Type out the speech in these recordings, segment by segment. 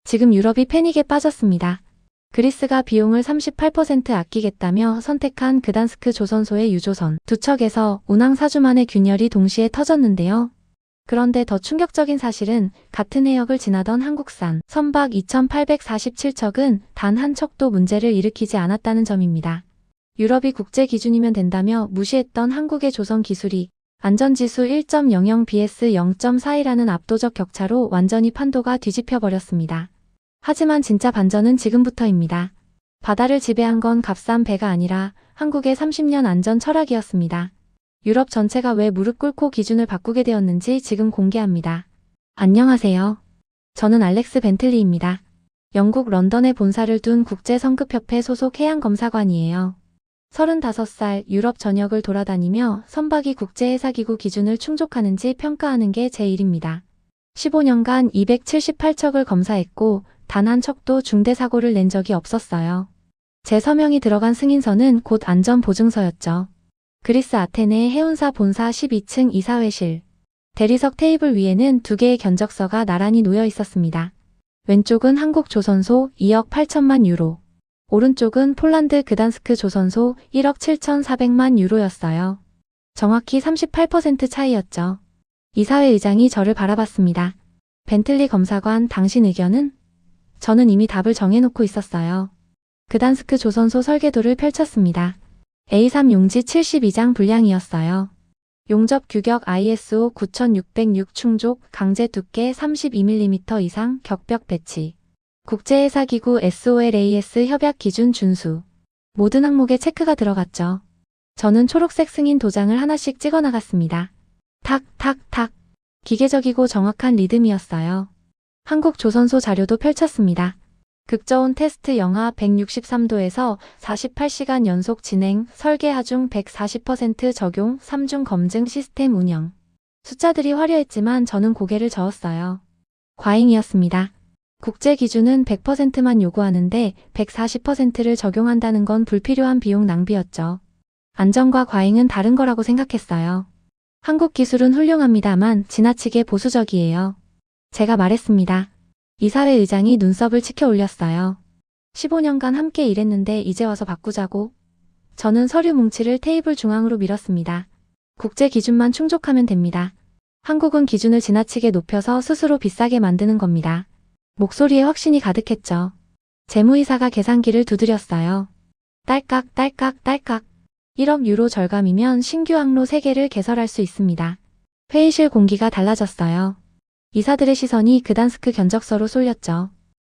지금 유럽이 패닉에 빠졌습니다. 그리스가 비용을 38% 아끼겠다며 선택한 그단스크 조선소의 유조선 두 척에서 운항 4주 만에 균열이 동시에 터졌는데요. 그런데 더 충격적인 사실은 같은 해역을 지나던 한국산 선박 2847척은 단 한 척도 문제를 일으키지 않았다는 점입니다. 유럽이 국제 기준이면 된다며 무시했던 한국의 조선 기술이 안전지수 1.00 vs 0.42라는 압도적 격차로 완전히 판도가 뒤집혀 버렸습니다. 하지만 진짜 반전은 지금부터입니다. 바다를 지배한 건 값싼 배가 아니라 한국의 30년 안전 철학이었습니다. 유럽 전체가 왜 무릎 꿇고 기준을 바꾸게 되었는지 지금 공개합니다. 안녕하세요. 저는 알렉스 벤틀리입니다. 영국 런던에 본사를 둔 국제성급협회 소속 해양검사관이에요. 35살 유럽 전역을 돌아다니며 선박이 국제해사기구 기준을 충족하는지 평가하는 게 제 일입니다. 15년간 278척을 검사했고 단 한 척도 중대사고를 낸 적이 없었어요. 제 서명이 들어간 승인서는 곧 안전보증서였죠. 그리스 아테네 해운사 본사 12층 이사회실. 대리석 테이블 위에는 2개의 견적서가 나란히 놓여 있었습니다. 왼쪽은 한국 조선소 2억 8천만 유로. 오른쪽은 폴란드 그단스크 조선소 1억 7,400만 유로였어요. 정확히 38% 차이였죠. 이사회 의장이 저를 바라봤습니다. 벤틀리 검사관, 당신 의견은? 저는 이미 답을 정해놓고 있었어요. 그단스크 조선소 설계도를 펼쳤습니다. A3 용지 72장 분량이었어요. 용접 규격 ISO 9606 충족, 강제 두께 32mm 이상, 격벽 배치. 국제해사기구 SOLAS 협약 기준 준수. 모든 항목에 체크가 들어갔죠. 저는 초록색 승인 도장을 하나씩 찍어 나갔습니다. 탁, 탁, 탁. 기계적이고 정확한 리듬이었어요. 한국 조선소 자료도 펼쳤습니다. 극저온 테스트 영하 163도에서 48시간 연속 진행, 설계 하중 140% 적용, 3중 검증 시스템 운영. 숫자들이 화려했지만 저는 고개를 저었어요. 과잉이었습니다. 국제 기준은 100%만 요구하는데 140%를 적용한다는 건 불필요한 비용 낭비였죠. 안전과 과잉은 다른 거라고 생각했어요. 한국 기술은 훌륭합니다만 지나치게 보수적이에요. 제가 말했습니다. 이사회 의장이 눈썹을 치켜 올렸어요. 15년간 함께 일했는데 이제 와서 바꾸자고? 저는 서류 뭉치를 테이블 중앙으로 밀었습니다. 국제 기준만 충족하면 됩니다. 한국은 기준을 지나치게 높여서 스스로 비싸게 만드는 겁니다. 목소리에 확신이 가득했죠. 재무이사가 계산기를 두드렸어요. 딸깍 딸깍 딸깍. 1억 유로 절감이면 신규 항로 3개를 개설할 수 있습니다. 회의실 공기가 달라졌어요. 이사들의 시선이 그단스크 견적서로 쏠렸죠.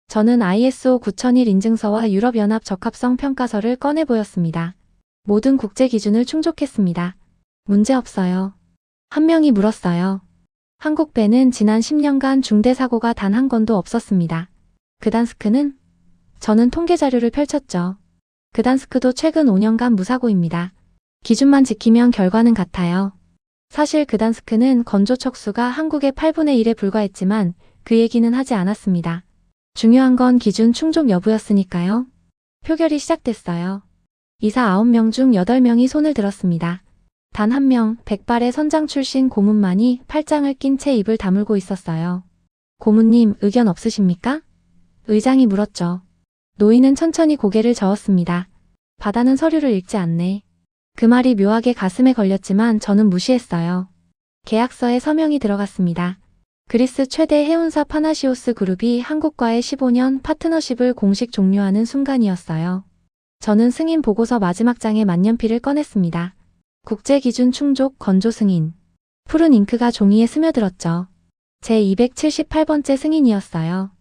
저는 ISO 9001 인증서와 유럽연합 적합성 평가서를 꺼내 보였습니다. 모든 국제 기준을 충족했습니다. 문제 없어요. 한 명이 물었어요. 한국 배는 지난 10년간 중대 사고가 단 한 건도 없었습니다. 그단스크는? 저는 통계 자료를 펼쳤죠. 그단스크도 최근 5년간 무사고입니다. 기준만 지키면 결과는 같아요. 사실 그단스크는 건조 척수가 한국의 8분의 1에 불과했지만 그 얘기는 하지 않았습니다. 중요한 건 기준 충족 여부였으니까요. 표결이 시작됐어요. 이사 9명 중 8명이 손을 들었습니다. 단 한 명, 백발의 선장 출신 고문만이 팔짱을 낀 채 입을 다물고 있었어요. 고문님, 의견 없으십니까? 의장이 물었죠. 노인은 천천히 고개를 저었습니다. 바다는 서류를 읽지 않네. 그 말이 묘하게 가슴에 걸렸지만 저는 무시했어요. 계약서에 서명이 들어갔습니다. 그리스 최대 해운사 파나시오스 그룹이 한국과의 15년 파트너십을 공식 종료하는 순간이었어요. 저는 승인 보고서 마지막 장에 만년필을 꺼냈습니다. 국제기준 충족 건조 승인. 푸른 잉크가 종이에 스며들었죠. 제 278번째 승인이었어요.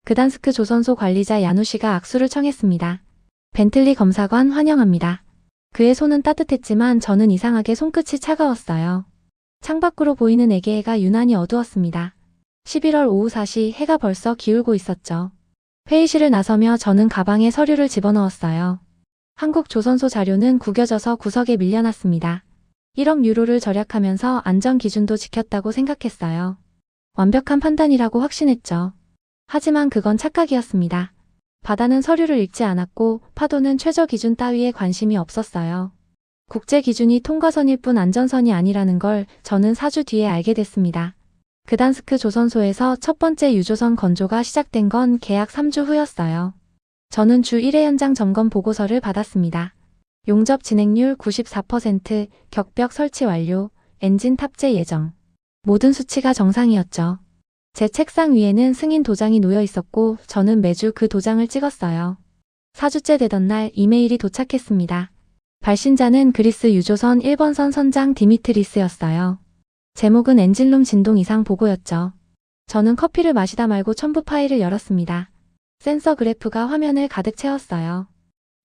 그단스크 조선소 관리자 야누시가 악수를 청했습니다. 벤틀리 검사관 환영합니다. 그의 손은 따뜻했지만 저는 이상하게 손끝이 차가웠어요. 창밖으로 보이는 에게해가 유난히 어두웠습니다. 11월 오후 4시 해가 벌써 기울고 있었죠. 회의실을 나서며 저는 가방에 서류를 집어넣었어요. 한국 조선소 자료는 구겨져서 구석에 밀려났습니다. 1억 유로를 절약하면서 안전 기준도 지켰다고 생각했어요. 완벽한 판단이라고 확신했죠. 하지만 그건 착각이었습니다. 바다는 서류를 읽지 않았고 파도는 최저 기준 따위에 관심이 없었어요. 국제 기준이 통과선일 뿐 안전선이 아니라는 걸 저는 4주 뒤에 알게 됐습니다. 그단스크 조선소에서 첫 번째 유조선 건조가 시작된 건 계약 3주 후였어요. 저는 주 1회 현장 점검 보고서를 받았습니다. 용접 진행률 94%, 격벽 설치 완료, 엔진 탑재 예정. 모든 수치가 정상이었죠. 제 책상 위에는 승인 도장이 놓여 있었고 저는 매주 그 도장을 찍었어요. 4주째 되던 날 이메일이 도착했습니다. 발신자는 그리스 유조선 1번선 선장 디미트리스였어요. 제목은 엔진룸 진동 이상 보고였죠. 저는 커피를 마시다 말고 첨부 파일을 열었습니다. 센서 그래프가 화면을 가득 채웠어요.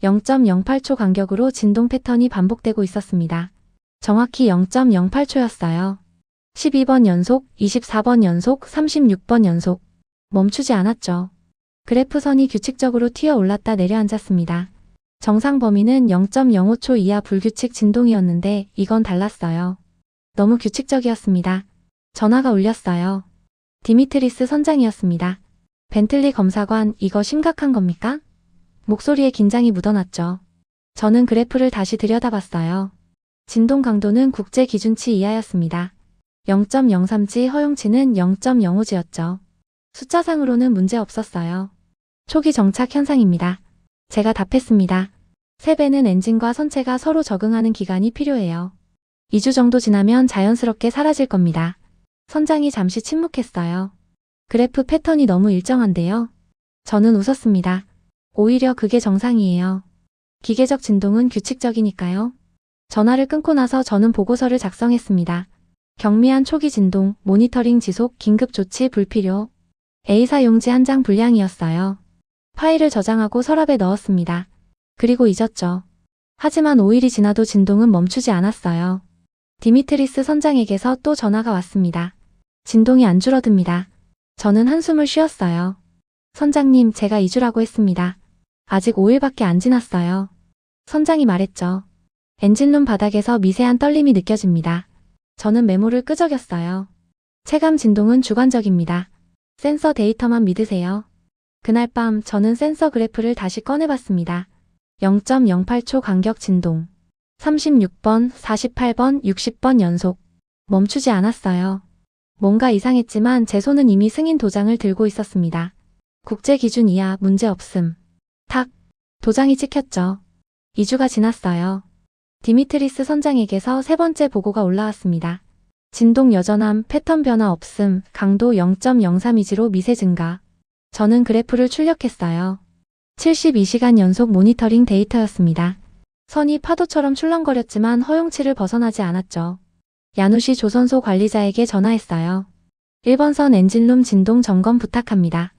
0.08초 간격으로 진동 패턴이 반복되고 있었습니다. 정확히 0.08초였어요. 12번 연속, 24번 연속, 36번 연속. 멈추지 않았죠. 그래프 선이 규칙적으로 튀어 올랐다 내려앉았습니다. 정상 범위는 0.05초 이하 불규칙 진동이었는데 이건 달랐어요. 너무 규칙적이었습니다. 전화가 울렸어요. 디미트리스 선장이었습니다. 벤틀리 검사관, 이거 심각한 겁니까? 목소리에 긴장이 묻어났죠. 저는 그래프를 다시 들여다봤어요. 진동 강도는 국제 기준치 이하였습니다. 0.03G, 허용치는 0.05G였죠. 숫자상으로는 문제 없었어요. 초기 정착 현상입니다. 제가 답했습니다. 3배는 엔진과 선체가 서로 적응하는 기간이 필요해요. 2주 정도 지나면 자연스럽게 사라질 겁니다. 선장이 잠시 침묵했어요. 그래프 패턴이 너무 일정한데요. 저는 웃었습니다. 오히려 그게 정상이에요. 기계적 진동은 규칙적이니까요. 전화를 끊고 나서 저는 보고서를 작성했습니다. 경미한 초기 진동, 모니터링 지속, 긴급 조치 불필요. A사 용지 한 장 분량이었어요. 파일을 저장하고 서랍에 넣었습니다. 그리고 잊었죠. 하지만 5일이 지나도 진동은 멈추지 않았어요. 디미트리스 선장에게서 또 전화가 왔습니다. 진동이 안 줄어듭니다. 저는 한숨을 쉬었어요. 선장님, 제가 2주라고 했습니다. 아직 5일밖에 안 지났어요. 선장이 말했죠. 엔진룸 바닥에서 미세한 떨림이 느껴집니다. 저는 메모를 끄적였어요. 체감 진동은 주관적입니다. 센서 데이터만 믿으세요. 그날 밤 저는 센서 그래프를 다시 꺼내봤습니다. 0.08초 간격 진동. 36번, 48번, 60번 연속. 멈추지 않았어요. 뭔가 이상했지만 제 손은 이미 승인 도장을 들고 있었습니다. 국제 기준 이하 문제 없음. 탁. 도장이 찍혔죠. 2주가 지났어요. 디미트리스 선장에게서 3번째 보고가 올라왔습니다. 진동 여전함, 패턴 변화 없음, 강도 0.03이지로 미세 증가. 저는 그래프를 출력했어요. 72시간 연속 모니터링 데이터였습니다. 선이 파도처럼 출렁거렸지만 허용치를 벗어나지 않았죠. 야누시 조선소 관리자에게 전화했어요. 1번선 엔진룸 진동 점검 부탁합니다.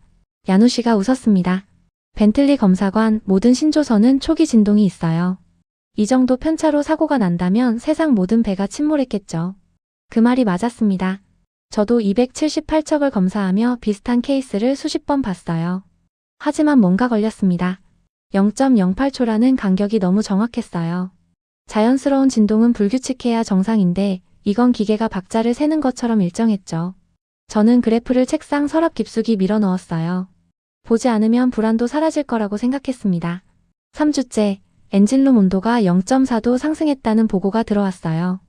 야누시가 웃었습니다. 벤틀리 검사관, 모든 신조선은 초기 진동이 있어요. 이 정도 편차로 사고가 난다면 세상 모든 배가 침몰했겠죠. 그 말이 맞았습니다. 저도 278척을 검사하며 비슷한 케이스를 수십 번 봤어요. 하지만 뭔가 걸렸습니다. 0.08초라는 간격이 너무 정확했어요. 자연스러운 진동은 불규칙해야 정상인데 이건 기계가 박자를 세는 것처럼 일정했죠. 저는 그래프를 책상 서랍 깊숙이 밀어 넣었어요. 보지 않으면 불안도 사라질 거라고 생각했습니다. 3주째, 엔진룸 온도가 0.4도 상승했다는 보고가 들어왔어요.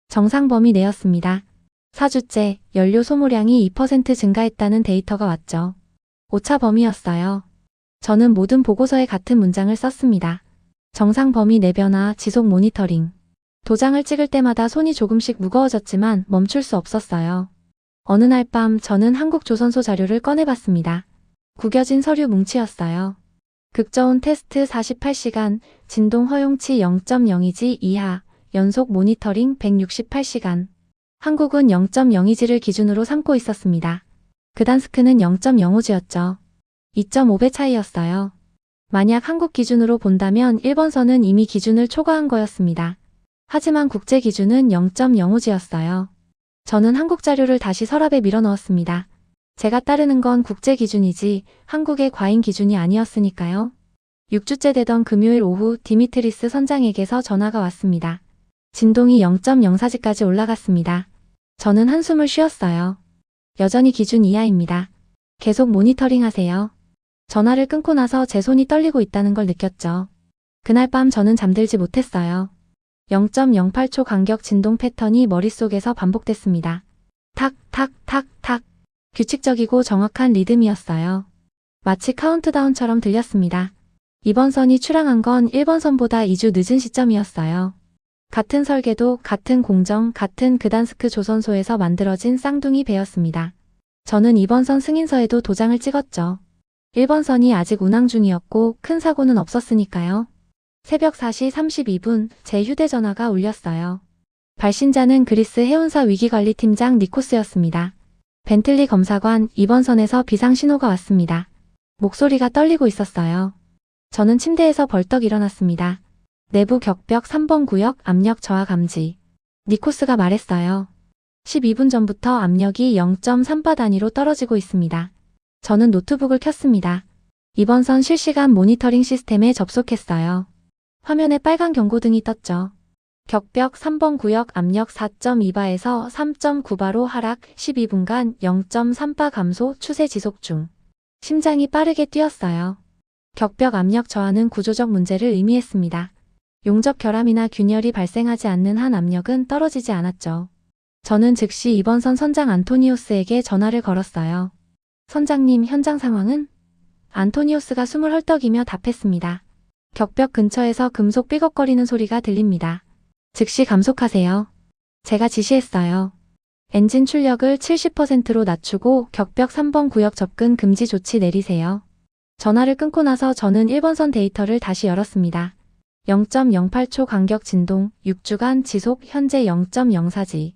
정상 범위 내였습니다. 4주째, 연료 소모량이 2% 증가했다는 데이터가 왔죠. 오차 범위였어요. 저는 모든 보고서에 같은 문장을 썼습니다. 정상 범위 내 변화, 지속 모니터링. 도장을 찍을 때마다 손이 조금씩 무거워졌지만 멈출 수 없었어요. 어느 날 밤 저는 한국조선소 자료를 꺼내봤습니다. 구겨진 서류 뭉치였어요. 극저온 테스트 48시간, 진동 허용치 0.02G 이하, 연속 모니터링 168시간. 한국은 0.02G를 기준으로 삼고 있었습니다. 그단스크는 0.05G였죠. 2.5배 차이였어요. 만약 한국 기준으로 본다면 1번선은 이미 기준을 초과한 거였습니다. 하지만 국제 기준은 0.05G였어요. 저는 한국 자료를 다시 서랍에 밀어 넣었습니다. 제가 따르는 건 국제 기준이지 한국의 과잉 기준이 아니었으니까요. 6주째 되던 금요일 오후 디미트리스 선장에게서 전화가 왔습니다. 진동이 0.04G까지 올라갔습니다. 저는 한숨을 쉬었어요. 여전히 기준 이하입니다. 계속 모니터링 하세요. 전화를 끊고 나서 제 손이 떨리고 있다는 걸 느꼈죠. 그날 밤 저는 잠들지 못했어요. 0.08초 간격 진동 패턴이 머릿속에서 반복됐습니다. 탁, 탁, 탁, 탁. 규칙적이고 정확한 리듬이었어요. 마치 카운트다운처럼 들렸습니다. 이번 선이 출항한 건 1번 선보다 2주 늦은 시점이었어요. 같은 설계도, 같은 공정, 같은 그단스크 조선소에서 만들어진 쌍둥이 배였습니다. 저는 이번 선 승인서에도 도장을 찍었죠. 1번 선이 아직 운항 중이었고 큰 사고는 없었으니까요. 새벽 4시 32분 제 휴대전화가 울렸어요. 발신자는 그리스 해운사 위기관리팀장 니코스였습니다. 벤틀리 검사관, 이번 선에서 비상 신호가 왔습니다. 목소리가 떨리고 있었어요. 저는 침대에서 벌떡 일어났습니다. 내부 격벽 3번 구역 압력 저하 감지. 니코스가 말했어요. 12분 전부터 압력이 0.3바 단위로 떨어지고 있습니다. 저는 노트북을 켰습니다. 이번 선 실시간 모니터링 시스템에 접속했어요. 화면에 빨간 경고등이 떴죠. 격벽 3번 구역 압력 4.2바에서 3.9바로 하락, 12분간 0.3바 감소, 추세 지속 중. 심장이 빠르게 뛰었어요. 격벽 압력 저하는 구조적 문제를 의미했습니다. 용접 결함이나 균열이 발생하지 않는 한 압력은 떨어지지 않았죠. 저는 즉시 이번 선 선장 안토니오스에게 전화를 걸었어요. 선장님, 현장 상황은? 안토니오스가 숨을 헐떡이며 답했습니다. 격벽 근처에서 금속 삐걱거리는 소리가 들립니다. 즉시 감속하세요. 제가 지시했어요. 엔진 출력을 70%로 낮추고 격벽 3번 구역 접근 금지 조치 내리세요. 전화를 끊고 나서 저는 1번 선 데이터를 다시 열었습니다. 0.08초 간격 진동, 6주간 지속 현재 0.04지.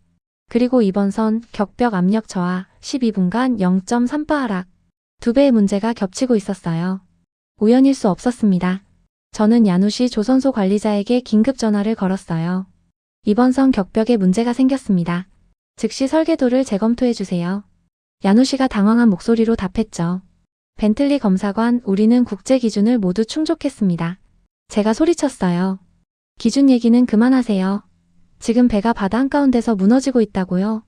그리고 이번 선 격벽 압력 저하 12분간 0.3바 하락. 2배의 문제가 겹치고 있었어요. 우연일 수 없었습니다. 저는 야누시 조선소 관리자에게 긴급 전화를 걸었어요. 이번 선 격벽에 문제가 생겼습니다. 즉시 설계도를 재검토해 주세요. 야누시가 당황한 목소리로 답했죠. 벤틀리 검사관, 우리는 국제 기준을 모두 충족했습니다. 제가 소리쳤어요. 기준 얘기는 그만하세요. 지금 배가 바다 한가운데서 무너지고 있다고요.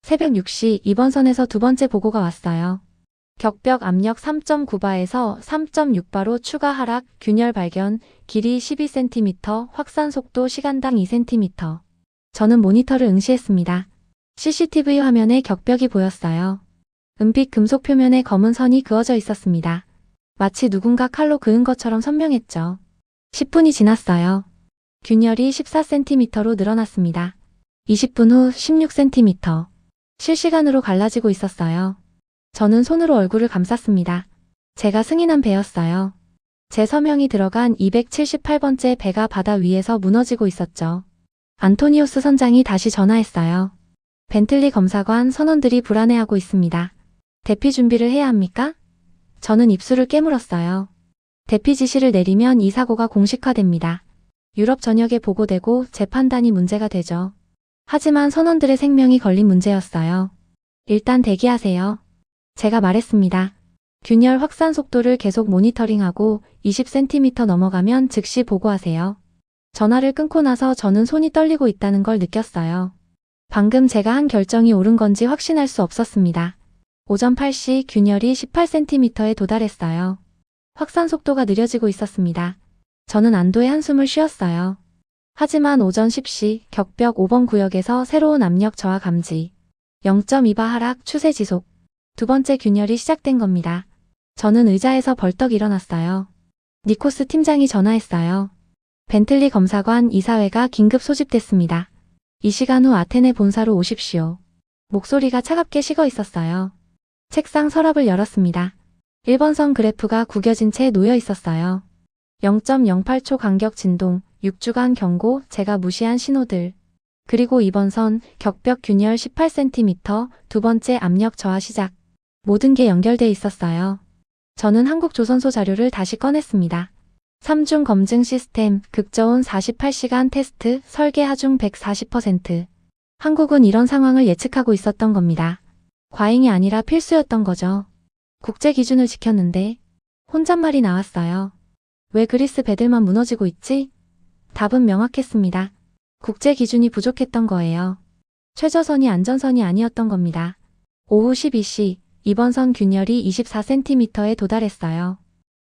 새벽 6시 이번 선에서 두 번째 보고가 왔어요. 격벽 압력 3.9바에서 3.6바로 추가 하락, 균열 발견, 길이 12cm, 확산 속도 시간당 2cm. 저는 모니터를 응시했습니다. CCTV 화면에 격벽이 보였어요. 은빛 금속 표면에 검은 선이 그어져 있었습니다. 마치 누군가 칼로 그은 것처럼 선명했죠. 10분이 지났어요. 균열이 14cm로 늘어났습니다. 20분 후 16cm. 실시간으로 갈라지고 있었어요. 저는 손으로 얼굴을 감쌌습니다. 제가 승인한 배였어요. 제 서명이 들어간 278번째 배가 바다 위에서 무너지고 있었죠. 안토니오스 선장이 다시 전화했어요. 벤틀리 검사관, 선원들이 불안해하고 있습니다. 대피 준비를 해야 합니까? 저는 입술을 깨물었어요. 대피 지시를 내리면 이 사고가 공식화됩니다. 유럽 전역에 보고되고 제 판단이 문제가 되죠. 하지만 선원들의 생명이 걸린 문제였어요. 일단 대기하세요. 제가 말했습니다. 균열 확산 속도를 계속 모니터링하고 20cm 넘어가면 즉시 보고하세요. 전화를 끊고 나서 저는 손이 떨리고 있다는 걸 느꼈어요. 방금 제가 한 결정이 옳은 건지 확신할 수 없었습니다. 오전 8시 균열이 18cm에 도달했어요. 확산 속도가 느려지고 있었습니다. 저는 안도의 한숨을 쉬었어요. 하지만 오전 10시 격벽 5번 구역에서 새로운 압력 저하 감지. 0.2바 하락 추세 지속. 두 번째 균열이 시작된 겁니다. 저는 의자에서 벌떡 일어났어요. 니코스 팀장이 전화했어요. 벤틀리 검사관 이사회가 긴급 소집됐습니다. 이 시간 후 아테네 본사로 오십시오. 목소리가 차갑게 식어 있었어요. 책상 서랍을 열었습니다. 1번 선 그래프가 구겨진 채 놓여 있었어요. 0.08초 간격 진동, 6주간 경고, 제가 무시한 신호들. 그리고 2번 선 격벽 균열 18cm, 두 번째 압력 저하 시작. 모든 게 연결돼 있었어요. 저는 한국조선소 자료를 다시 꺼냈습니다. 3중 검증 시스템, 극저온 48시간 테스트, 설계 하중 140%. 한국은 이런 상황을 예측하고 있었던 겁니다. 과잉이 아니라 필수였던 거죠. 국제 기준을 지켰는데 혼잣말이 나왔어요. 왜 그리스 배들만 무너지고 있지? 답은 명확했습니다. 국제 기준이 부족했던 거예요. 최저선이 안전선이 아니었던 겁니다. 오후 12시, 이번 선 균열이 24cm에 도달했어요.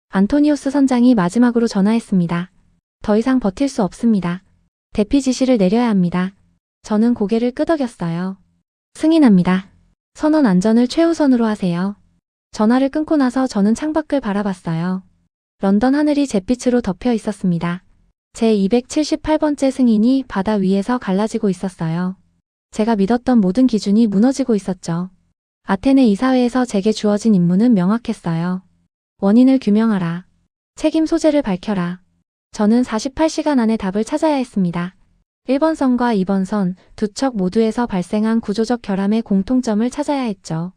안토니오스 선장이 마지막으로 전화했습니다. 더 이상 버틸 수 없습니다. 대피 지시를 내려야 합니다. 저는 고개를 끄덕였어요. 승인합니다. 선원 안전을 최우선으로 하세요. 전화를 끊고 나서 저는 창밖을 바라봤어요. 런던 하늘이 잿빛으로 덮여 있었습니다. 제 278번째 승인이 바다 위에서 갈라지고 있었어요. 제가 믿었던 모든 기준이 무너지고 있었죠. 아테네 이사회에서 제게 주어진 임무는 명확했어요. 원인을 규명하라. 책임 소재를 밝혀라. 저는 48시간 안에 답을 찾아야 했습니다. 1번 선과 2번 선, 두 척 모두에서 발생한 구조적 결함의 공통점을 찾아야 했죠.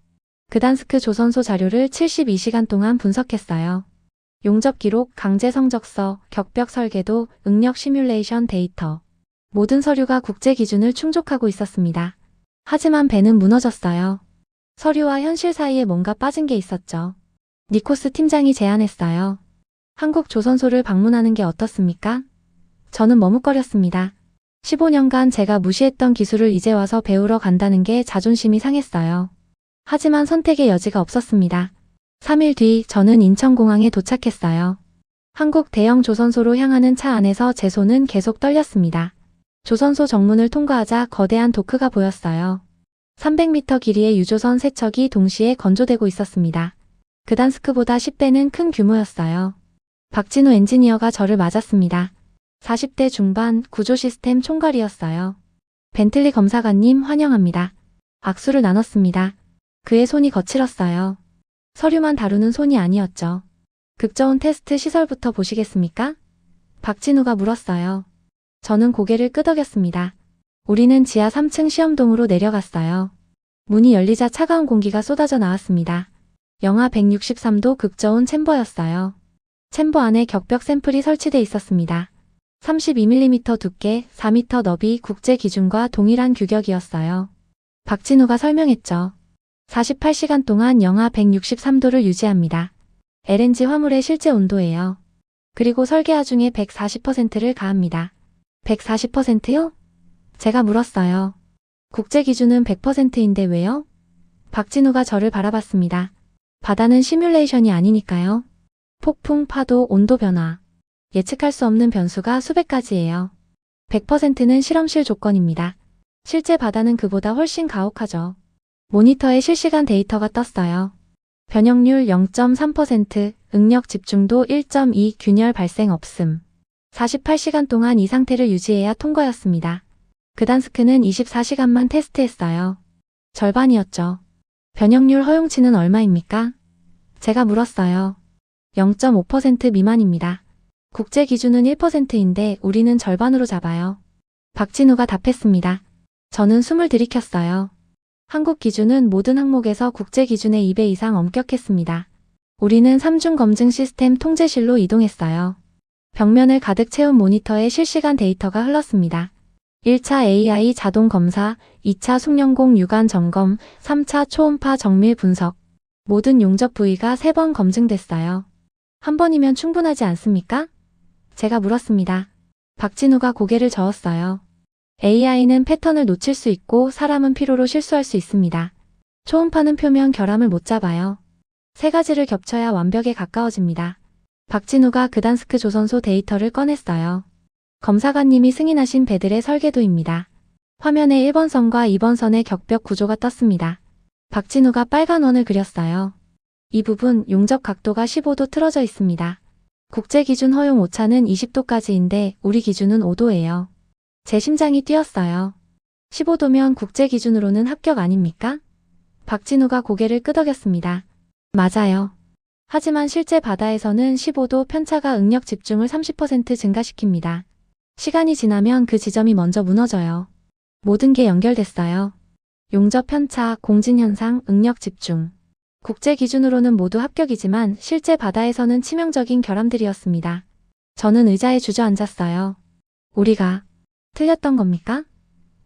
그단스크 조선소 자료를 72시간 동안 분석했어요. 용접 기록, 강제 성적서, 격벽 설계도, 응력 시뮬레이션 데이터. 모든 서류가 국제 기준을 충족하고 있었습니다. 하지만 배는 무너졌어요. 서류와 현실 사이에 뭔가 빠진 게 있었죠. 니코스 팀장이 제안했어요. 한국 조선소를 방문하는 게 어떻습니까? 저는 머뭇거렸습니다. 15년간 제가 무시했던 기술을 이제 와서 배우러 간다는 게 자존심이 상했어요. 하지만 선택의 여지가 없었습니다. 3일 뒤 저는 인천공항에 도착했어요. 한국 대형 조선소로 향하는 차 안에서 제 손은 계속 떨렸습니다. 조선소 정문을 통과하자 거대한 도크가 보였어요. 300m 길이의 유조선 3척이 동시에 건조되고 있었습니다. 그단스크보다 10배는 큰 규모였어요. 박진우 엔지니어가 저를 맞았습니다. 40대 중반 구조 시스템 총괄이었어요. 벤틀리 검사관님 환영합니다. 악수를 나눴습니다. 그의 손이 거칠었어요. 서류만 다루는 손이 아니었죠. 극저온 테스트 시설부터 보시겠습니까? 박진우가 물었어요. 저는 고개를 끄덕였습니다. 우리는 지하 3층 시험동으로 내려갔어요. 문이 열리자 차가운 공기가 쏟아져 나왔습니다. 영하 163도 극저온 챔버였어요. 챔버 안에 격벽 샘플이 설치돼 있었습니다. 32mm 두께, 4m 너비 국제 기준과 동일한 규격이었어요. 박진우가 설명했죠. 48시간 동안 영하 163도를 유지합니다. LNG 화물의 실제 온도예요. 그리고 설계하 중에 140%를 가합니다. 140%요? 제가 물었어요. 국제 기준은 100%인데 왜요? 박진우가 저를 바라봤습니다. 바다는 시뮬레이션이 아니니까요. 폭풍, 파도, 온도 변화. 예측할 수 없는 변수가 수백 가지예요. 100%는 실험실 조건입니다. 실제 바다는 그보다 훨씬 가혹하죠. 모니터에 실시간 데이터가 떴어요. 변형률 0.3%, 응력 집중도 1.2, 균열 발생 없음. 48시간 동안 이 상태를 유지해야 통과였습니다. 그단스크는 24시간만 테스트했어요. 절반이었죠. 변형률 허용치는 얼마입니까? 제가 물었어요. 0.5% 미만입니다. 국제 기준은 1%인데 우리는 절반으로 잡아요. 박진우가 답했습니다. 저는 숨을 들이켰어요. 한국 기준은 모든 항목에서 국제 기준의 2배 이상 엄격했습니다. 우리는 3중 검증 시스템 통제실로 이동했어요. 벽면을 가득 채운 모니터에 실시간 데이터가 흘렀습니다. 1차 AI 자동 검사, 2차 숙련공 유관 점검, 3차 초음파 정밀 분석. 모든 용접 부위가 3번 검증됐어요. 한 번이면 충분하지 않습니까? 제가 물었습니다. 박진우가 고개를 저었어요. AI는 패턴을 놓칠 수 있고 사람은 피로로 실수할 수 있습니다. 초음파는 표면 결함을 못 잡아요. 3가지를 겹쳐야 완벽에 가까워집니다. 박진우가 그단스크 조선소 데이터를 꺼냈어요. 검사관님이 승인하신 배들의 설계도입니다. 화면에 1번 선과 2번 선의 격벽 구조가 떴습니다. 박진우가 빨간 원을 그렸어요. 이 부분 용접 각도가 15도 틀어져 있습니다. 국제 기준 허용 오차는 20도까지인데 우리 기준은 5도예요. 제 심장이 뛰었어요. 15도면 국제 기준으로는 합격 아닙니까? 박진우가 고개를 끄덕였습니다. 맞아요. 하지만 실제 바다에서는 15도 편차가 응력 집중을 30% 증가시킵니다. 시간이 지나면 그 지점이 먼저 무너져요. 모든 게 연결됐어요. 용접 편차, 공진 현상, 응력 집중. 국제 기준으로는 모두 합격이지만 실제 바다에서는 치명적인 결함들이었습니다. 저는 의자에 주저앉았어요. 우리가 틀렸던 겁니까?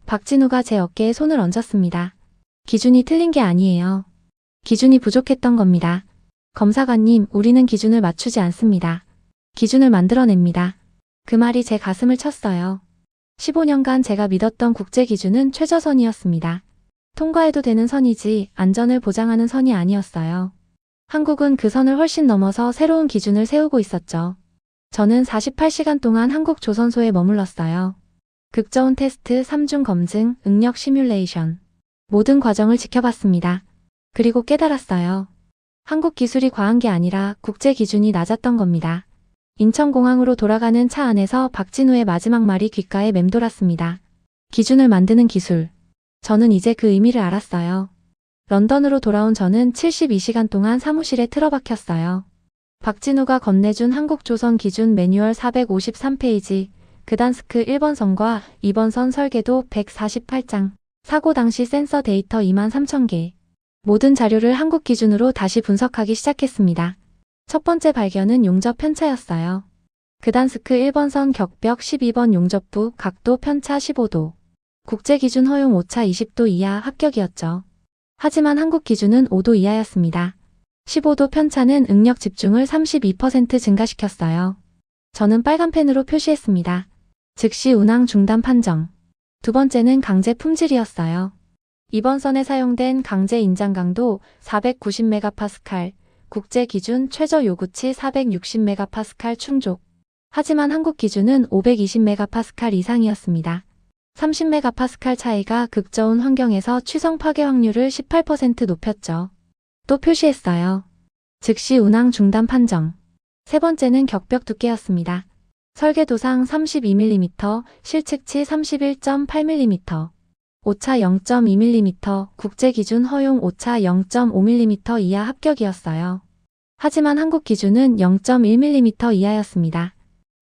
박진우가 제 어깨에 손을 얹었습니다. 기준이 틀린 게 아니에요. 기준이 부족했던 겁니다. 검사관님, 우리는 기준을 맞추지 않습니다. 기준을 만들어냅니다. 그 말이 제 가슴을 쳤어요. 15년간 제가 믿었던 국제 기준은 최저선이었습니다. 통과해도 되는 선이지 안전을 보장하는 선이 아니었어요. 한국은 그 선을 훨씬 넘어서 새로운 기준을 세우고 있었죠. 저는 48시간 동안 한국 조선소에 머물렀어요. 극저온 테스트, 3중 검증, 응력 시뮬레이션. 모든 과정을 지켜봤습니다. 그리고 깨달았어요. 한국 기술이 과한 게 아니라 국제 기준이 낮았던 겁니다. 인천공항으로 돌아가는 차 안에서 박진우의 마지막 말이 귓가에 맴돌았습니다. 기준을 만드는 기술. 저는 이제 그 의미를 알았어요. 런던으로 돌아온 저는 72시간 동안 사무실에 틀어박혔어요. 박진우가 건네준 한국조선 기준 매뉴얼 453페이지, 그단스크 1번 선과 2번 선 설계도 148장, 사고 당시 센서 데이터 23,000개. 모든 자료를 한국 기준으로 다시 분석하기 시작했습니다. 첫 번째 발견은 용접 편차였어요. 그단스크 1번 선 격벽 12번 용접부 각도 편차 15도. 국제 기준 허용 오차 20도 이하 합격이었죠. 하지만 한국 기준은 5도 이하였습니다. 15도 편차는 응력 집중을 32% 증가시켰어요. 저는 빨간 펜으로 표시했습니다. 즉시 운항 중단 판정. 두 번째는 강제 품질이었어요. 이번 선에 사용된 강제 인장 강도 490메가파스칼, 국제 기준 최저 요구치 460메가파스칼 충족. 하지만 한국 기준은 520메가파스칼 이상이었습니다. 30메가파스칼 차이가 극저온 환경에서 취성 파괴 확률을 18% 높였죠. 또 표시했어요. 즉시 운항 중단 판정. 세 번째는 격벽 두께였습니다. 설계도상 32mm, 실측치 31.8mm, 오차 0.2mm, 국제 기준 허용 오차 0.5mm 이하 합격이었어요. 하지만 한국 기준은 0.1mm 이하였습니다.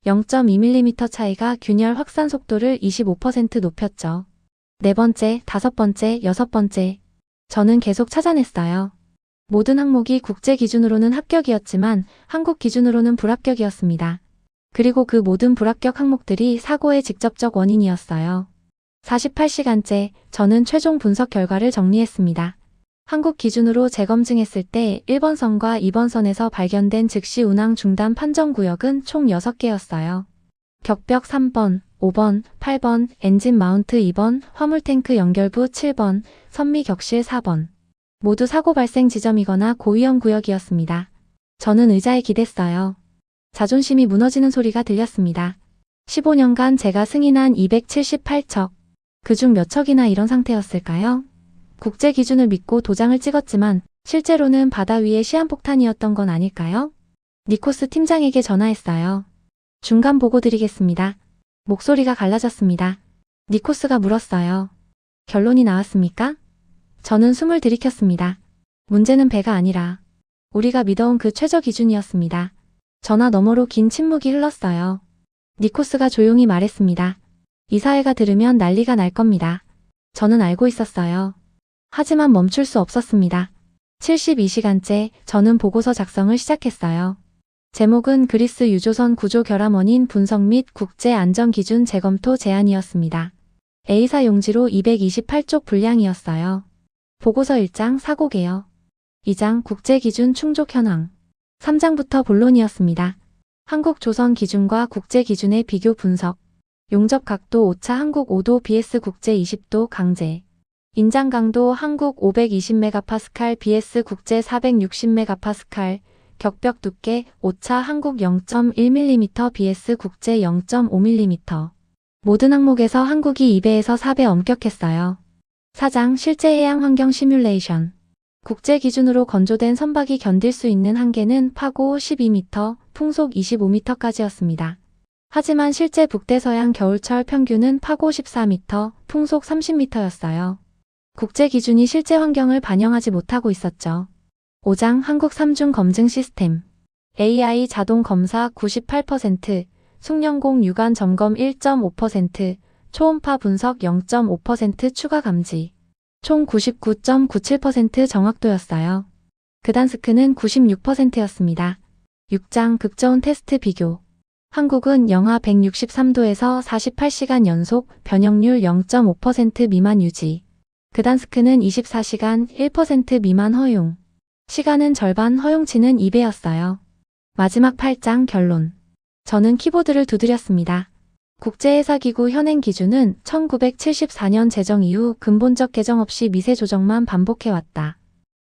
0.2mm 차이가 균열 확산 속도를 25% 높였죠. 네 번째, 다섯 번째, 여섯 번째. 저는 계속 찾아냈어요. 모든 항목이 국제 기준으로는 합격이었지만 한국 기준으로는 불합격이었습니다. 그리고 그 모든 불합격 항목들이 사고의 직접적 원인이었어요. 48시간째 저는 최종 분석 결과를 정리했습니다. 한국 기준으로 재검증했을 때 1번 선과 2번 선에서 발견된 즉시 운항 중단 판정 구역은 총 6개였어요. 격벽 3번, 5번, 8번, 엔진 마운트 2번, 화물탱크 연결부 7번, 선미 격실 4번. 모두 사고 발생 지점이거나 고위험 구역이었습니다. 저는 의자에 기댔어요. 자존심이 무너지는 소리가 들렸습니다. 15년간 제가 승인한 278척. 그중 몇 척이나 이런 상태였을까요? 국제 기준을 믿고 도장을 찍었지만 실제로는 바다 위의 시한폭탄이었던 건 아닐까요? 니코스 팀장에게 전화했어요. 중간 보고 드리겠습니다. 목소리가 갈라졌습니다. 니코스가 물었어요. 결론이 나왔습니까? 저는 숨을 들이켰습니다. 문제는 배가 아니라 우리가 믿어온 그 최저 기준이었습니다. 전화 너머로 긴 침묵이 흘렀어요. 니코스가 조용히 말했습니다. 이사회가 들으면 난리가 날 겁니다. 저는 알고 있었어요. 하지만 멈출 수 없었습니다. 72시간째 저는 보고서 작성을 시작했어요. 제목은 그리스 유조선 구조 결함 원인 분석 및 국제 안전 기준 재검토 제안이었습니다. A사 용지로 228쪽 분량이었어요. 보고서 1장 사고 개요. 2장 국제 기준 충족 현황. 3장부터 본론이었습니다. 한국 조선 기준과 국제 기준의 비교 분석. 용접 각도 오차 한국 5도 vs 국제 20도 강제. 인장 강도 한국 520메가파스칼 vs 국제 460메가파스칼. 격벽 두께 오차 한국 0.1mm vs 국제 0.5mm. 모든 항목에서 한국이 2배에서 4배 엄격했어요. 4장 실제 해양 환경 시뮬레이션. 국제 기준으로 건조된 선박이 견딜 수 있는 한계는 파고 12m, 풍속 25m까지였습니다. 하지만 실제 북대서양 겨울철 평균은 파고 14m, 풍속 30m였어요. 국제 기준이 실제 환경을 반영하지 못하고 있었죠. 5장 한국 3중 검증 시스템. AI 자동 검사 98%, 숙련공 유관 점검 1.5%, 초음파 분석 0.5% 추가 감지. 총 99.97% 정확도였어요. 그단스크는 96%였습니다. 6장 극저온 테스트 비교. 한국은 영하 163도에서 48시간 연속 변형률 0.5% 미만 유지. 그단스크는 24시간 1% 미만 허용. 시간은 절반, 허용치는 2배였어요. 마지막 8장 결론. 저는 키보드를 두드렸습니다. 국제해사기구 현행 기준은 1974년 제정 이후 근본적 개정 없이 미세 조정만 반복해왔다.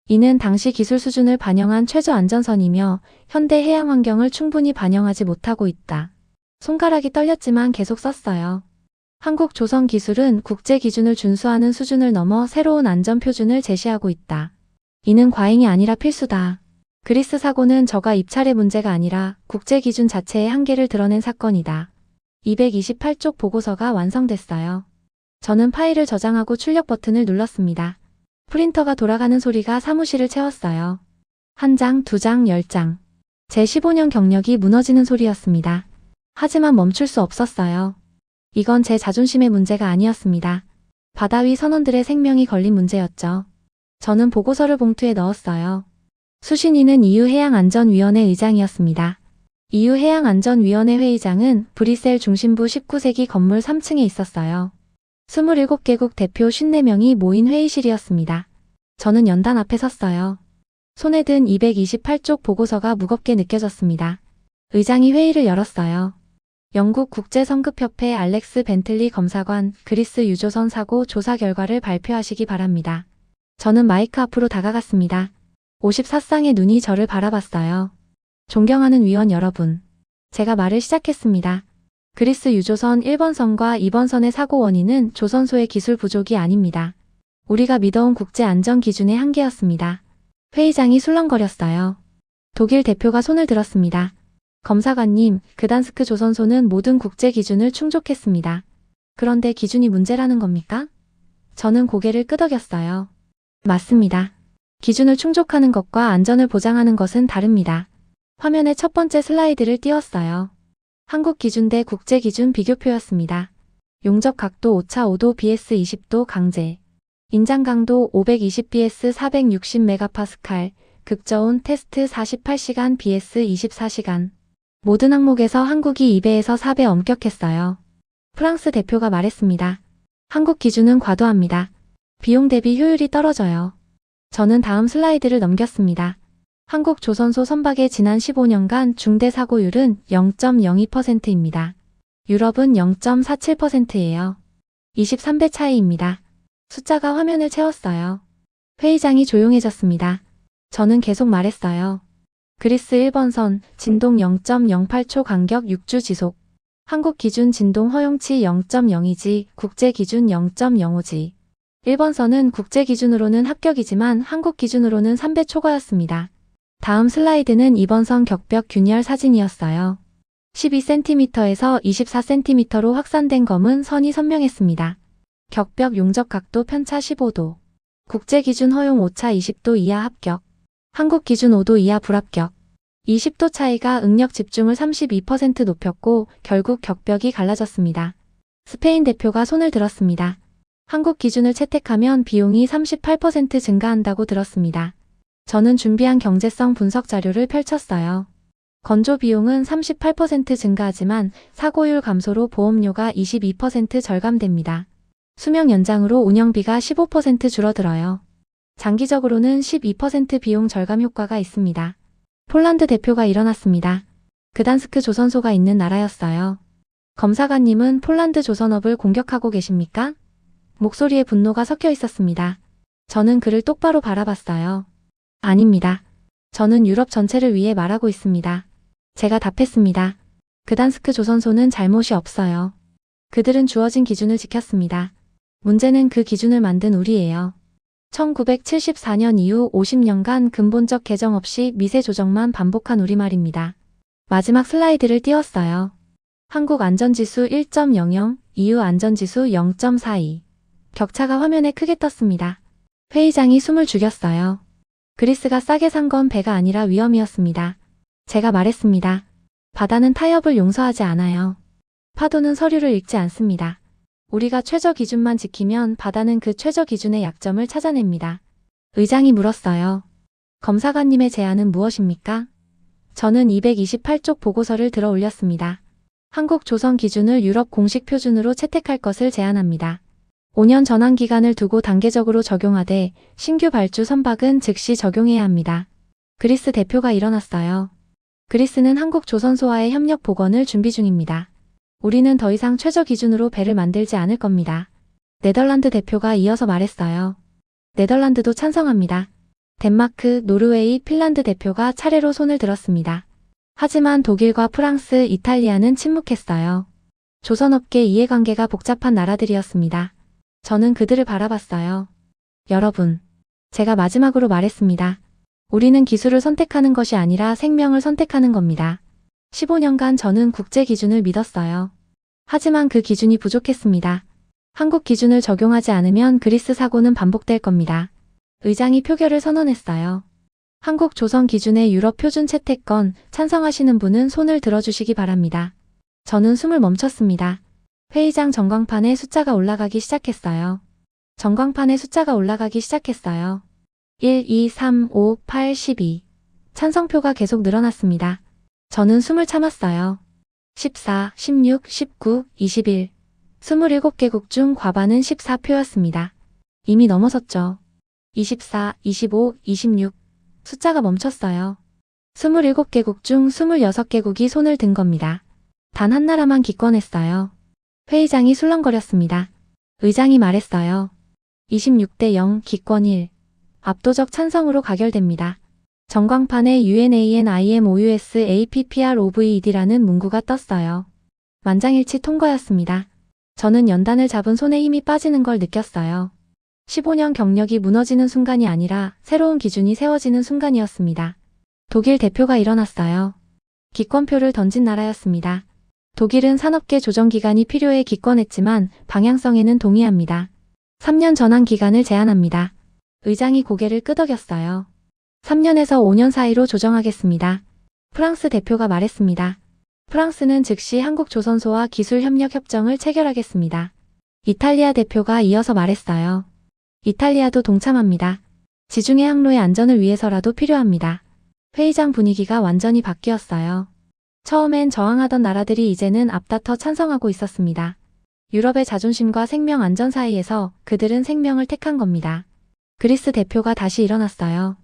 이는 당시 기술 수준을 반영한 최저 안전선이며 현대 해양 환경을 충분히 반영하지 못하고 있다. 손가락이 떨렸지만 계속 썼어요. 한국조선기술은 국제 기준을 준수하는 수준을 넘어 새로운 안전 표준을 제시하고 있다. 이는 과잉이 아니라 필수다. 그리스 사고는 저가 입찰의 문제가 아니라 국제 기준 자체의 한계를 드러낸 사건이다. 228쪽 보고서가 완성됐어요. 저는 파일을 저장하고 출력 버튼을 눌렀습니다. 프린터가 돌아가는 소리가 사무실을 채웠어요. 1장, 2장, 10장. 제 15년 경력이 무너지는 소리였습니다. 하지만 멈출 수 없었어요. 이건 제 자존심의 문제가 아니었습니다. 바다 위 선원들의 생명이 걸린 문제였죠. 저는 보고서를 봉투에 넣었어요. 수신이는 EU해양안전위원회 의장이었습니다. EU해양안전위원회 회의장은 브뤼셀 중심부 19세기 건물 3층에 있었어요. 27개국 대표 54명이 모인 회의실이었습니다. 저는 연단 앞에 섰어요. 손에 든 228쪽 보고서가 무겁게 느껴졌습니다. 의장이 회의를 열었어요. 영국 국제성급협회 알렉스 벤틀리 검사관, 그리스 유조선 사고 조사 결과를 발표하시기 바랍니다. 저는 마이크 앞으로 다가갔습니다. 54쌍의 눈이 저를 바라봤어요. 존경하는 위원 여러분. 제가 말을 시작했습니다. 그리스 유조선 1번선과 2번선의 사고 원인은 조선소의 기술 부족이 아닙니다. 우리가 믿어온 국제 안전 기준의 한계였습니다. 회의장이 술렁거렸어요. 독일 대표가 손을 들었습니다. 검사관님, 그단스크 조선소는 모든 국제 기준을 충족했습니다. 그런데 기준이 문제라는 겁니까? 저는 고개를 끄덕였어요. 맞습니다. 기준을 충족하는 것과 안전을 보장하는 것은 다릅니다. 화면에 첫 번째 슬라이드를 띄웠어요. 한국 기준 대 국제 기준 비교표였습니다. 용접 각도 오차 5도 BS 20도 강제. 인장 강도 520bs 460메가파스칼. 극저온 테스트 48시간 BS 24시간. 모든 항목에서 한국이 2배에서 4배 엄격했어요. 프랑스 대표가 말했습니다. 한국 기준은 과도합니다. 비용 대비 효율이 떨어져요. 저는 다음 슬라이드를 넘겼습니다. 한국 조선소 선박의 지난 15년간 중대 사고율은 0.02%입니다. 유럽은 0.47%예요. 23배 차이입니다. 숫자가 화면을 채웠어요. 회의장이 조용해졌습니다. 저는 계속 말했어요. 그리스 1번선, 진동 0.08초 간격 6주 지속. 한국 기준 진동 허용치 0.02지, 국제 기준 0.05지. 1번선은 국제 기준으로는 합격이지만 한국 기준으로는 3배 초과였습니다. 다음 슬라이드는 2번선 격벽 균열 사진이었어요. 12cm에서 24cm로 확산된 검은 선이 선명했습니다. 격벽 용접 각도 편차 15도. 국제 기준 허용 오차 20도 이하 합격. 한국 기준 5도 이하 불합격. 20도 차이가 응력 집중을 32% 높였고 결국 격벽이 갈라졌습니다. 스페인 대표가 손을 들었습니다. 한국 기준을 채택하면 비용이 38% 증가한다고 들었습니다. 저는 준비한 경제성 분석 자료를 펼쳤어요. 건조 비용은 38% 증가하지만 사고율 감소로 보험료가 22% 절감됩니다. 수명 연장으로 운영비가 15% 줄어들어요. 장기적으로는 12% 비용 절감 효과가 있습니다. 폴란드 대표가 일어났습니다. 그단스크 조선소가 있는 나라였어요. 검사관님은 폴란드 조선업을 공격하고 계십니까? 목소리에 분노가 섞여 있었습니다. 저는 그를 똑바로 바라봤어요. 아닙니다. 저는 유럽 전체를 위해 말하고 있습니다. 제가 답했습니다. 그단스크 조선소는 잘못이 없어요. 그들은 주어진 기준을 지켰습니다. 문제는 그 기준을 만든 우리예요. 1974년 이후 50년간 근본적 개정 없이 미세 조정만 반복한 우리말입니다. 마지막 슬라이드를 띄웠어요. 한국 안전지수 1.00, EU 안전지수 0.42. 격차가 화면에 크게 떴습니다. 회의장이 숨을 죽였어요. 그리스가 싸게 산 건 배가 아니라 위험이었습니다. 제가 말했습니다. 바다는 타협을 용서하지 않아요. 파도는 서류를 읽지 않습니다. 우리가 최저 기준만 지키면 바다는 그 최저 기준의 약점을 찾아냅니다. 의장이 물었어요. 검사관님의 제안은 무엇입니까? 저는 228쪽 보고서를 들어 올렸습니다. 한국 조선 기준을 유럽 공식 표준으로 채택할 것을 제안합니다. 5년 전환 기간을 두고 단계적으로 적용하되 신규 발주 선박은 즉시 적용해야 합니다. 그리스 대표가 일어났어요. 그리스는 한국 조선소와의 협력 복원을 준비 중입니다. 우리는 더 이상 최저 기준으로 배를 만들지 않을 겁니다. 네덜란드 대표가 이어서 말했어요. 네덜란드도 찬성합니다. 덴마크, 노르웨이, 핀란드 대표가 차례로 손을 들었습니다. 하지만 독일과 프랑스, 이탈리아는 침묵했어요. 조선업계 이해관계가 복잡한 나라들이었습니다. 저는 그들을 바라봤어요. 여러분, 제가 마지막으로 말했습니다. 우리는 기술을 선택하는 것이 아니라 생명을 선택하는 겁니다. 15년간 저는 국제 기준을 믿었어요. 하지만 그 기준이 부족했습니다. 한국 기준을 적용하지 않으면 그리스 사고는 반복될 겁니다. 의장이 표결을 선언했어요. 한국 조선 기준의 유럽 표준 채택권 찬성하시는 분은 손을 들어주시기 바랍니다. 저는 숨을 멈췄습니다. 회의장 전광판에 숫자가 올라가기 시작했어요. 전광판에 숫자가 올라가기 시작했어요. 1, 2, 3, 5, 8, 12. 찬성표가 계속 늘어났습니다. 저는 숨을 참았어요. 14, 16, 19, 21. 27개국 중 과반은 14표였습니다. 이미 넘어섰죠. 24, 25, 26. 숫자가 멈췄어요. 27개국 중 26개국이 손을 든 겁니다. 단 한 나라만 기권했어요. 회의장이 술렁거렸습니다. 의장이 말했어요. 26대 0 기권 1. 압도적 찬성으로 가결됩니다. 전광판에 UNANIMOUSAPPROVED라는 문구가 떴어요. 만장일치 통과였습니다. 저는 연단을 잡은 손에 힘이 빠지는 걸 느꼈어요. 15년 경력이 무너지는 순간이 아니라 새로운 기준이 세워지는 순간이었습니다. 독일 대표가 일어났어요. 기권표를 던진 나라였습니다. 독일은 산업계 조정기간이 필요해 기권했지만 방향성에는 동의합니다. 3년 전환 기간을 제한합니다. 의장이 고개를 끄덕였어요. 3년에서 5년 사이로 조정하겠습니다. 프랑스 대표가 말했습니다. 프랑스는 즉시 한국조선소와 기술협력협정을 체결하겠습니다. 이탈리아 대표가 이어서 말했어요. 이탈리아도 동참합니다. 지중해 항로의 안전을 위해서라도 필요합니다. 회의장 분위기가 완전히 바뀌었어요. 처음엔 저항하던 나라들이 이제는 앞다퉈 찬성하고 있었습니다. 유럽의 자존심과 생명 안전 사이에서 그들은 생명을 택한 겁니다. 그리스 대표가 다시 일어났어요.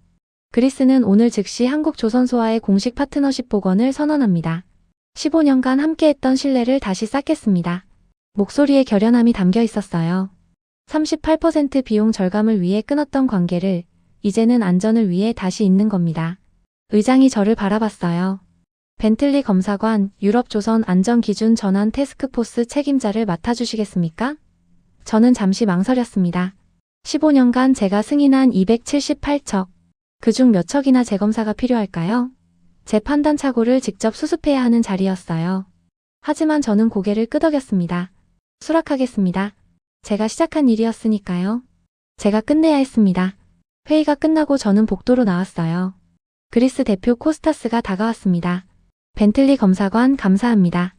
그리스는 오늘 즉시 한국조선소와의 공식 파트너십 복원을 선언합니다. 15년간 함께했던 신뢰를 다시 쌓겠습니다. 목소리에 결연함이 담겨 있었어요. 38% 비용 절감을 위해 끊었던 관계를 이제는 안전을 위해 다시 잇는 겁니다. 의장이 저를 바라봤어요. 벤틀리 검사관, 유럽조선 안전기준 전환 태스크포스 책임자를 맡아주시겠습니까? 저는 잠시 망설였습니다. 15년간 제가 승인한 278척, 그중 몇 척이나 재검사가 필요할까요? 제 판단 착오를 직접 수습해야 하는 자리였어요. 하지만 저는 고개를 끄덕였습니다. 수락하겠습니다. 제가 시작한 일이었으니까요. 제가 끝내야 했습니다. 회의가 끝나고 저는 복도로 나왔어요. 그리스 대표 코스타스가 다가왔습니다. 벤틀리 검사관 감사합니다.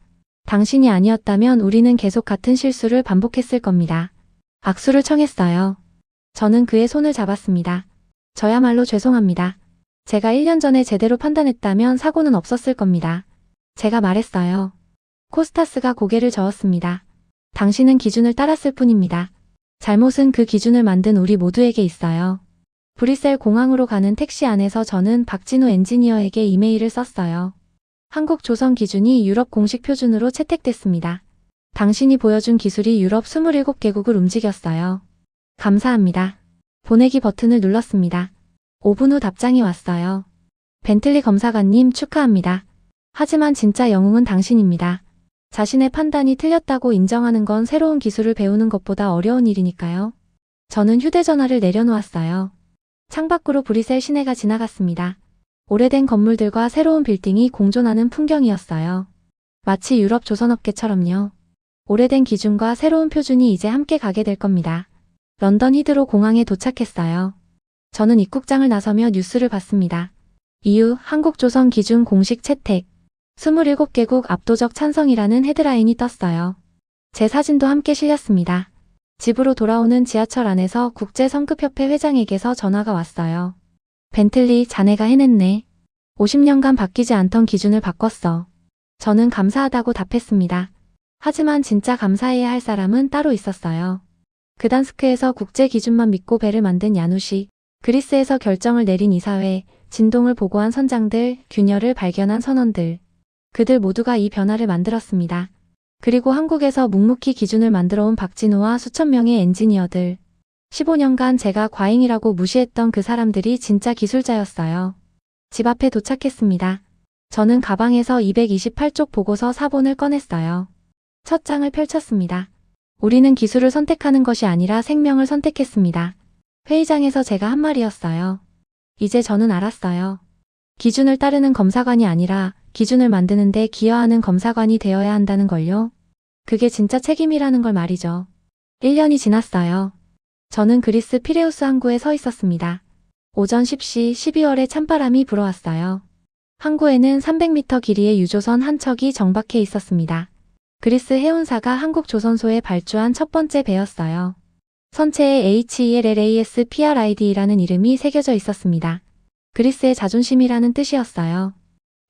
당신이 아니었다면 우리는 계속 같은 실수를 반복했을 겁니다. 악수를 청했어요. 저는 그의 손을 잡았습니다. 저야말로 죄송합니다. 제가 1년 전에 제대로 판단했다면 사고는 없었을 겁니다. 제가 말했어요. 코스타스가 고개를 저었습니다. 당신은 기준을 따랐을 뿐입니다. 잘못은 그 기준을 만든 우리 모두에게 있어요. 브뤼셀 공항으로 가는 택시 안에서 저는 박진우 엔지니어에게 이메일을 썼어요. 한국 조선 기준이 유럽 공식 표준으로 채택됐습니다. 당신이 보여준 기술이 유럽 27개국을 움직였어요. 감사합니다. 보내기 버튼을 눌렀습니다. 5분 후 답장이 왔어요. 벤틀리 검사관님 축하합니다. 하지만 진짜 영웅은 당신입니다. 자신의 판단이 틀렸다고 인정하는 건 새로운 기술을 배우는 것보다 어려운 일이니까요. 저는 휴대전화를 내려놓았어요. 창밖으로 브뤼셀 시내가 지나갔습니다. 오래된 건물들과 새로운 빌딩이 공존하는 풍경이었어요. 마치 유럽 조선업계처럼요. 오래된 기준과 새로운 표준이 이제 함께 가게 될 겁니다. 런던 히드로 공항에 도착했어요. 저는 입국장을 나서며 뉴스를 봤습니다. 이후 한국조선 기준 공식 채택 27개국 압도적 찬성이라는 헤드라인이 떴어요. 제 사진도 함께 실렸습니다. 집으로 돌아오는 지하철 안에서 국제성급협회 회장에게서 전화가 왔어요. 벤틀리, 자네가 해냈네. 50년간 바뀌지 않던 기준을 바꿨어. 저는 감사하다고 답했습니다. 하지만 진짜 감사해야 할 사람은 따로 있었어요. 그단스크에서 국제 기준만 믿고 배를 만든 야누시, 그리스에서 결정을 내린 이사회, 진동을 보고한 선장들, 균열을 발견한 선원들. 그들 모두가 이 변화를 만들었습니다. 그리고 한국에서 묵묵히 기준을 만들어 온 박진우와 수천 명의 엔지니어들. 15년간 제가 과잉이라고 무시했던 그 사람들이 진짜 기술자였어요. 집 앞에 도착했습니다. 저는 가방에서 228쪽 보고서 4본을 꺼냈어요. 첫 장을 펼쳤습니다. 우리는 기술을 선택하는 것이 아니라 생명을 선택했습니다. 회의장에서 제가 한 말이었어요. 이제 저는 알았어요. 기준을 따르는 검사관이 아니라 기준을 만드는데 기여하는 검사관이 되어야 한다는 걸요. 그게 진짜 책임이라는 걸 말이죠. 1년이 지났어요. 저는 그리스 피레우스 항구에 서 있었습니다. 오전 10시 12월에 찬바람이 불어왔어요. 항구에는 300m 길이의 유조선 한 척이 정박해 있었습니다. 그리스 해운사가 한국 조선소에 발주한 첫 번째 배였어요. 선체에 HELLASPRID라는 이름이 새겨져 있었습니다. 그리스의 자존심이라는 뜻이었어요.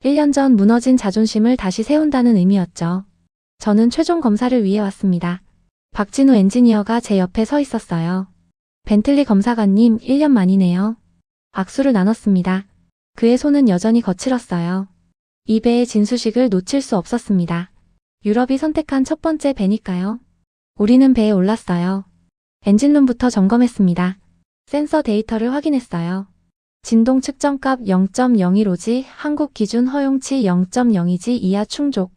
1년 전 무너진 자존심을 다시 세운다는 의미였죠. 저는 최종 검사를 위해 왔습니다. 박진우 엔지니어가 제 옆에 서 있었어요. 벤틀리 검사관님, 1년 만이네요. 악수를 나눴습니다. 그의 손은 여전히 거칠었어요. 이 배의 진수식을 놓칠 수 없었습니다. 유럽이 선택한 첫 번째 배니까요. 우리는 배에 올랐어요. 엔진룸부터 점검했습니다. 센서 데이터를 확인했어요. 진동 측정값 0.015G, 한국 기준 허용치 0.02G 이하 충족,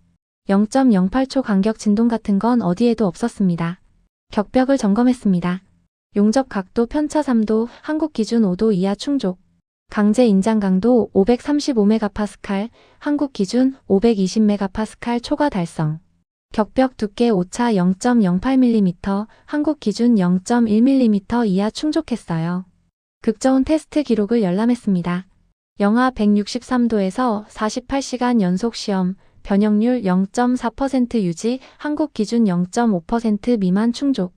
0.08초 간격 진동 같은 건 어디에도 없었습니다. 격벽을 점검했습니다. 용접 각도 편차 3도, 한국 기준 5도 이하 충족, 강제 인장 강도 535MPa, 한국 기준 520MPa 초과 달성. 격벽 두께 오차 0.08mm, 한국 기준 0.1mm 이하 충족했어요. 극저온 테스트 기록을 열람했습니다. 영하 163도에서 48시간 연속 시험, 변형률 0.4% 유지, 한국 기준 0.5% 미만 충족.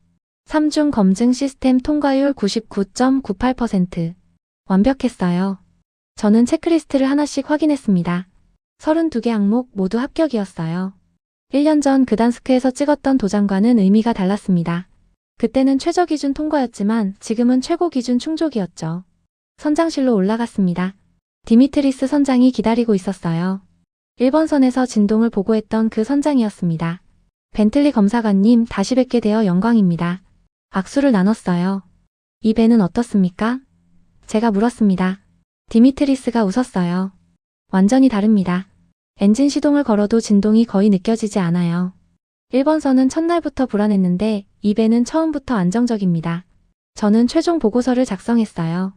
3중 검증 시스템 통과율 99.98%. 완벽했어요. 저는 체크리스트를 하나씩 확인했습니다. 32개 항목 모두 합격이었어요. 1년 전 그단스크에서 찍었던 도장과는 의미가 달랐습니다. 그때는 최저 기준 통과였지만 지금은 최고 기준 충족이었죠. 선장실로 올라갔습니다. 디미트리스 선장이 기다리고 있었어요. 1번 선에서 진동을 보고했던 그 선장이었습니다. 벤틀리 검사관님, 다시 뵙게 되어 영광입니다. 악수를 나눴어요. 이 배는 어떻습니까? 제가 물었습니다. 디미트리스가 웃었어요. 완전히 다릅니다. 엔진 시동을 걸어도 진동이 거의 느껴지지 않아요. 1번 선은 첫날부터 불안했는데 이 배는 처음부터 안정적입니다. 저는 최종 보고서를 작성했어요.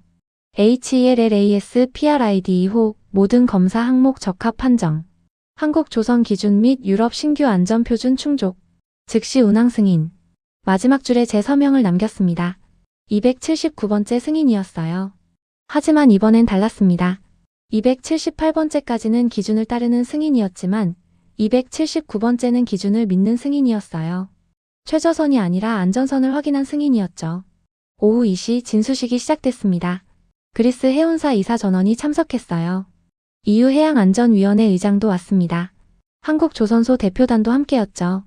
HELLASPRID 후 모든 검사 항목 적합 판정. 한국 조선 기준 및 유럽 신규 안전표준 충족. 즉시 운항 승인. 마지막 줄에 제 서명을 남겼습니다. 279번째 승인이었어요. 하지만 이번엔 달랐습니다. 278번째까지는 기준을 따르는 승인이었지만 279번째는 기준을 믿는 승인이었어요. 최저선이 아니라 안전선을 확인한 승인이었죠. 오후 2시 진수식이 시작됐습니다. 그리스 해운사 이사 전원이 참석했어요. EU-해양안전위원회 의장도 왔습니다. 한국 조선소 대표단도 함께였죠.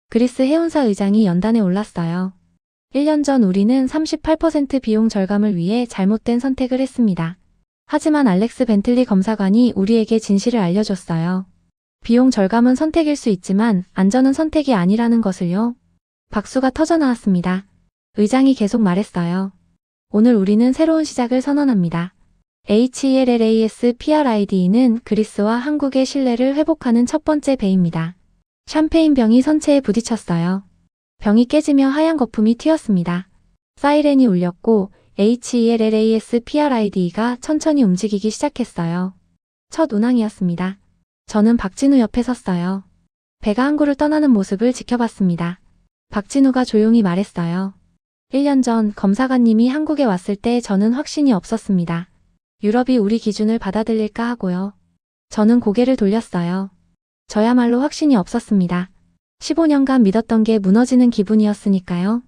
그리스 해운사 의장이 연단에 올랐어요. 1년 전 우리는 38% 비용 절감을 위해 잘못된 선택을 했습니다. 하지만 알렉스 벤틀리 검사관이 우리에게 진실을 알려줬어요. 비용 절감은 선택일 수 있지만 안전은 선택이 아니라는 것을요. 박수가 터져나왔습니다. 의장이 계속 말했어요. 오늘 우리는 새로운 시작을 선언합니다. HELLASPRID는 그리스와 한국의 신뢰를 회복하는 첫 번째 배입니다. 샴페인 병이 선체에 부딪혔어요. 병이 깨지며 하얀 거품이 튀었습니다. 사이렌이 울렸고 HELLASPRID가 천천히 움직이기 시작했어요. 첫 운항이었습니다. 저는 박진우 옆에 섰어요. 배가 항구를 떠나는 모습을 지켜봤습니다. 박진우가 조용히 말했어요. 1년 전 검사관님이 한국에 왔을 때 저는 확신이 없었습니다. 유럽이 우리 기준을 받아들일까 하고요. 저는 고개를 돌렸어요. 저야말로 확신이 없었습니다. 15년간 믿었던 게 무너지는 기분이었으니까요.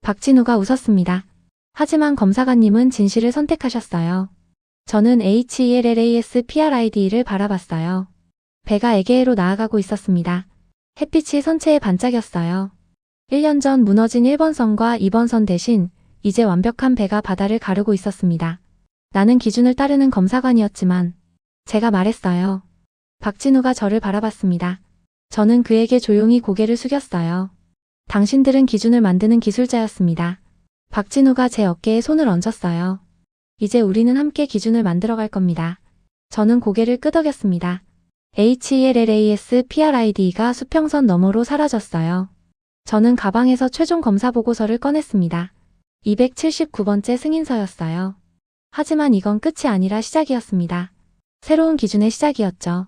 박진우가 웃었습니다. 하지만 검사관님은 진실을 선택하셨어요. 저는 HELLASPRID를 바라봤어요. 배가 에게해로 나아가고 있었습니다. 햇빛이 선체에 반짝였어요. 1년 전 무너진 1번 선과 2번 선 대신 이제 완벽한 배가 바다를 가르고 있었습니다. 나는 기준을 따르는 검사관이었지만 제가 말했어요. 박진우가 저를 바라봤습니다. 저는 그에게 조용히 고개를 숙였어요. 당신들은 기준을 만드는 기술자였습니다. 박진우가 제 어깨에 손을 얹었어요. 이제 우리는 함께 기준을 만들어갈 겁니다. 저는 고개를 끄덕였습니다. HELLAS PRIDE가 수평선 너머로 사라졌어요. 저는 가방에서 최종 검사 보고서를 꺼냈습니다. 279번째 승인서였어요. 하지만 이건 끝이 아니라 시작이었습니다. 새로운 기준의 시작이었죠.